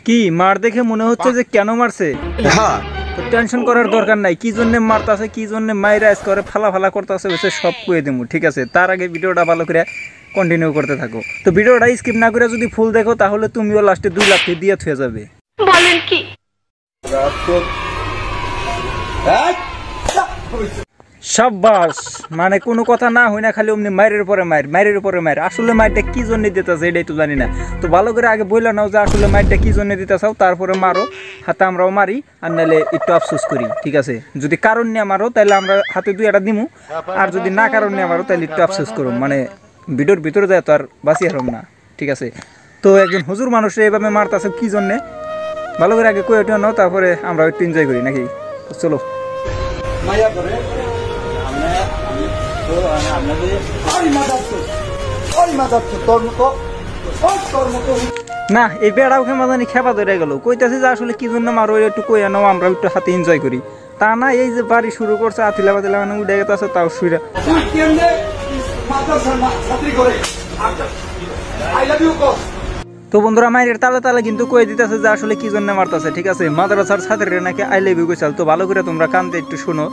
কি মার দেখে মনে হচ্ছে যে কেন মারছে? হ্যাঁ, তো টেনশন করার দরকার নাই, কি জন্য মারতাছে, কি জন্য মাইরাজ করে ফালা করতেছে সব কয়ে দেবো, ঠিক আছে? তার আগে ভিডিওটা ভালো করে কন্টিনিউ করতে থাকো। তো ভিডিওটা স্কিপ না করে যদি ফুল দেখো তাহলে তুমিও লাস্টে 2 লাখ দিয়ে থুয়ে যাবে। বলেন কি? সাব্বাস, মানে কোনো কথা না হয় না, খালি অমনি মায়ের উপরে মায়ের। আসলে মায়েরটা কি জন্য দিতেছে এটাই তো জানি না। তো ভালো করে আগে বললে নাও যে আসলে মায়েরটা কি জন্য দিতে চাও, তারপরে মারো। হাতে আমরাও মারি, আর নাহলে একটু আফসোস করি, ঠিক আছে? যদি কারণ নিয়ে মারো তাহলে আমরা হাতে 2 দিমু, আর যদি না কারণ নিয়ে মারো তাহলে একটু আফসোস করো, মানে ভিডিওর ভিতরে যায় তো আর বাঁচি হারম না, ঠিক আছে? তো একজন হুজুর মানুষের এইভাবে মারতেছে কি জন্যে ভালো করে আগে কয়ে নাও, তারপরে আমরা একটু এনজয় করি নাকি? চলো। না, এই বেড়াও খেমা জানি খেপা ধরে গেল, কইতাছে যে আসলে কি জন্য মারো একটু কইয়া নাও, আমরা একটু হাতে এনজয় করি। তা না, এই যে বাড়ি শুরু করছে আতিলা বাতিলা মানে উঠে গেছে, তাও শুইরা। তো বন্ধুরা, মায়ের তালে কিন্তু কয়ে দিতেছে যে আসলে কি জন্য মারতেছে, ঠিক আছে? মাদ্রাসার ছাত্রীরা নাকি আই লাভ ইউ কইছাল। তো ভালো করে তোমরা কানতে একটু শোনো।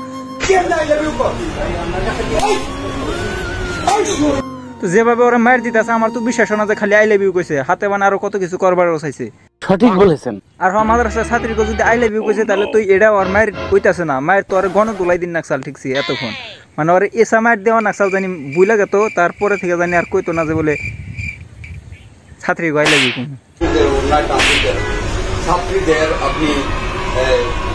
তো যেভাবে ওরা মায়ের দিতেছে আমার তো বিশ্বাস না যে খালি আই লাভ ইউ কইছে, হাতে মানে আরো কত কিছু করবার চাইছে। সঠিক বলেছেন। আর মাদ্রাসার ছাত্রীকে যদি আই লাভ ইউ কইছে তাহলে তো এটা ওর মায়ের কইতাছে না, মায়ের তো আর গণ তোলাই দিন নাকসাল, ঠিক আছে? এতক্ষণ মানে ওর এসা মায়ের দেওয়া নাকসাল জানি বুইলা গেত, তারপরে থেকে জানি আর কইতো না যে বলে ছাত্রী আই লাভ ইউ। ছাত্রীদের আপনি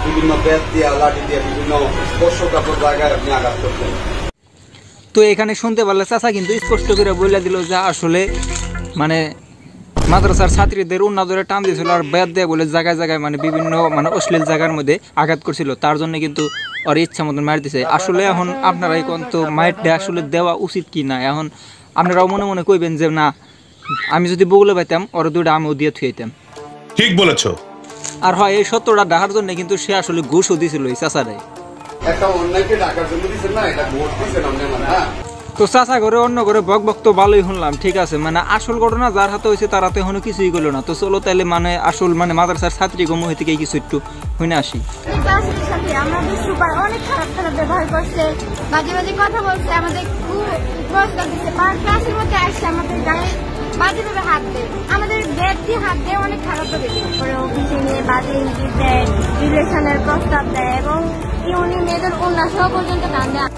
বিভিন্ন ব্যাট দিয়ে লাঠি দিয়ে বিভিন্ন স্পর্শকাতর জায়গায় আপনি আঘাত করতেন। তো এখানে শুনতে পারলে চাচা কিন্তু স্পষ্ট করে বলে দিল যে আসলে মানে মাদ্রাসার ছাত্রীদের উন্না ধরে টান দিয়েছিল, আর ব্যাট দিয়ে বলে জায়গায় জায়গায় মানে বিভিন্ন মানে অশ্লীল জায়গার মধ্যে আঘাত করছিল, তার জন্য কিন্তু ওর ইচ্ছা মতন মার দিছে। আসলে এখন আপনারা এখন তো মায়েরটা আসলে দেওয়া উচিত কি না, এখন আপনারাও মনে মনে কইবেন যে না, আমি যদি বগুলো পাইতাম ওর 2টা আমিও দিয়ে থুইতাম। ঠিক বলেছো। আর হয় এই সত্যটা ডাকার জন্য কিন্তু সে আসলে ঘুষও দিছিল এই চাচারাই। একটা অন্যায়কে ডাকার জন্য দিচ্ছেন না, এটা ভোট দিচ্ছেন আপনি মানে। হ্যাঁ, তো চাচা করে অন্য করে বক তো ভালোই শুনলাম, ঠিক আছে? মানে আসল ঘটনা যার হাতে হয়েছে তার হাতে এখনো কিছুই করলো না। তো চলো তাহলে মানে আসল মানে মাদ্রাসার ছাত্রী গমু থেকে কিছু একটু শুনে আসি। আমাদের সুপার অনেক খারাপ ব্যবহার করছে, বাজে বাজে কথা বলছে, আমাদের খুব কষ্ট দিচ্ছে। ক্লাসের মধ্যে আসছে আমাদের গায়ে বাজেভাবে হাত দেয়, আমাদের ব্যাগ দিয়ে হাত দেয়, অনেক খারাপ করে অফিসে নিয়ে বাজে ইঙ্গিত দেয়, রিলেশনের প্রস্তাব দেয়, এবং উনি মেয়েদের উন্নাসহ পর্যন্ত টান দেয়।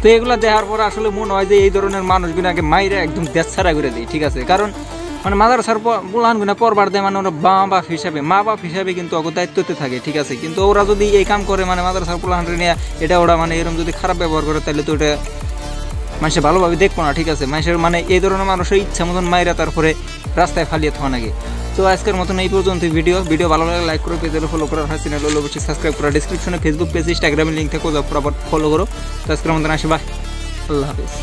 তো এগুলো দেখার পর আসলে মনে হয় যে এই ধরনের মানুষগুলো আগে মাইরে একদম দেশ ছাড়া করে দেয়, ঠিক আছে? কারণ মানে মাদ্রাসার বুলানগুনা পরবার দেয়, মানে ওরা মা বাপ হিসাবে কিন্তু ওকে দায়িত্বতে থাকে, ঠিক আছে? কিন্তু ওরা যদি এই কাম করে মানে মাদ্রাসার বুলানরে নিয়ে এটা ওরা মানে এরকম যদি খারাপ ব্যবহার করে তাহলে তো এটা মানুষে ভালোভাবে দেখবো না, ঠিক আছে? মানুষের মানে এই ধরনের মানুষের ইচ্ছা মতন মাইরা তারপরে রাস্তায় ফালিয়ে থাকা নাকি। তো আজকের মতন এই পর্যন্ত ভিডিও ভালো লাগলে লাইক করো, পেজে ফলো করার হয় চ্যানেল অবশ্যই সাবস্ক্রাইব করা, ডিসক্রিপশনে ফেসবুক পেজ ইনস্টাগ্রামের লিঙ্ক থেকে ফলো করো। তো আজকের মতন আসি, বাই, আল্লাহ হাফিজ।